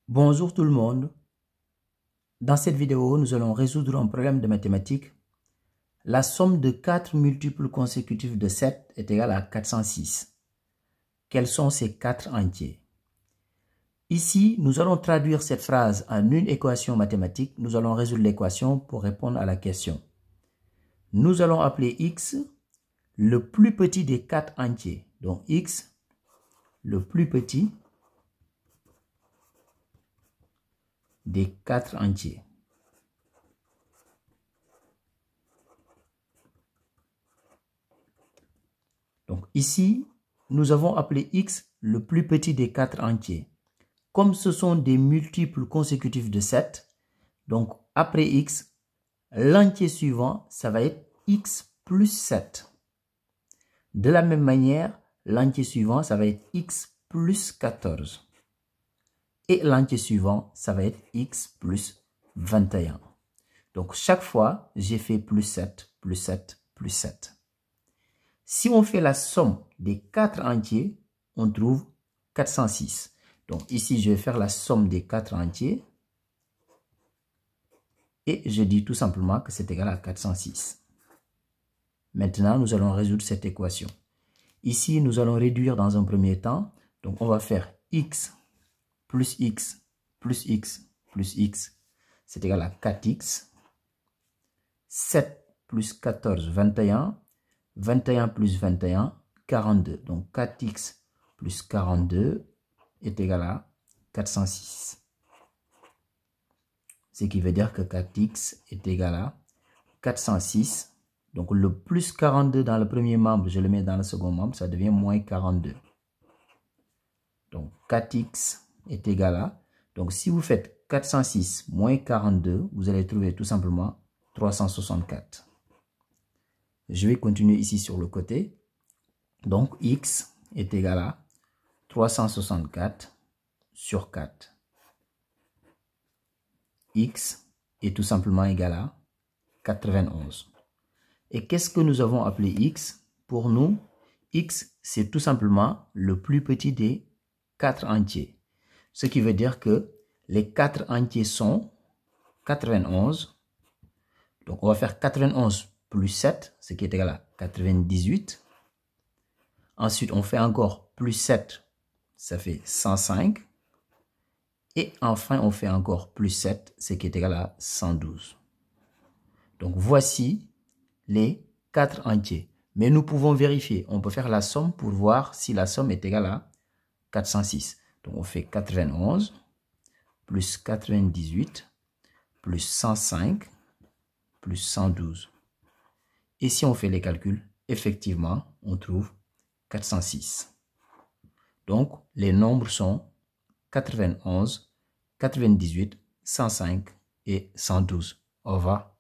Bonjour tout le monde. Dans cette vidéo, nous allons résoudre un problème de mathématiques. La somme de 4 multiples consécutifs de 7 est égale à 406. Quels sont ces 4 entiers? Ici, nous allons traduire cette phrase en une équation mathématique. Nous allons résoudre l'équation pour répondre à la question. Nous allons appeler x le plus petit des 4 entiers. Donc x, le plus petit des 4 entiers. Donc ici, nous avons appelé x le plus petit des 4 entiers. Comme ce sont des multiples consécutifs de 7, donc après x, l'entier suivant, ça va être x plus 7. De la même manière, l'entier suivant, ça va être x plus 14. Et l'entier suivant, ça va être x plus 21. Donc chaque fois, j'ai fait plus 7, plus 7, plus 7. Si on fait la somme des 4 entiers, on trouve 406. Donc ici, je vais faire la somme des 4 entiers. Et je dis tout simplement que c'est égal à 406. Maintenant, nous allons résoudre cette équation. Ici, nous allons réduire dans un premier temps. Donc on va faire x plus x plus x plus x. C'est égal à 4x. 7 plus 14, 21. 21 plus 21, 42. Donc 4x plus 42 est égal à 406. Ce qui veut dire que 4x est égal à 406. Donc le plus 42 dans le premier membre, je le mets dans le second membre, ça devient moins 42. Donc 4x est égal à... Donc si vous faites 406 moins 42, vous allez trouver tout simplement 364. Je vais continuer ici sur le côté. Donc, x est égal à 364 sur 4. X est tout simplement égal à 91. Et qu'est-ce que nous avons appelé x? Pour nous, x, c'est tout simplement le plus petit des 4 entiers. Ce qui veut dire que les 4 entiers sont 91. Donc, on va faire 91 plus 7, ce qui est égal à 98. Ensuite, on fait encore plus 7, ça fait 105. Et enfin, on fait encore plus 7, ce qui est égal à 112. Donc, voici les 4 entiers. Mais nous pouvons vérifier. On peut faire la somme pour voir si la somme est égale à 406. Donc, on fait 91 plus 98 plus 105 plus 112. Et si on fait les calculs, effectivement, on trouve 406. Donc, les nombres sont 91, 98, 105 et 112. Au revoir.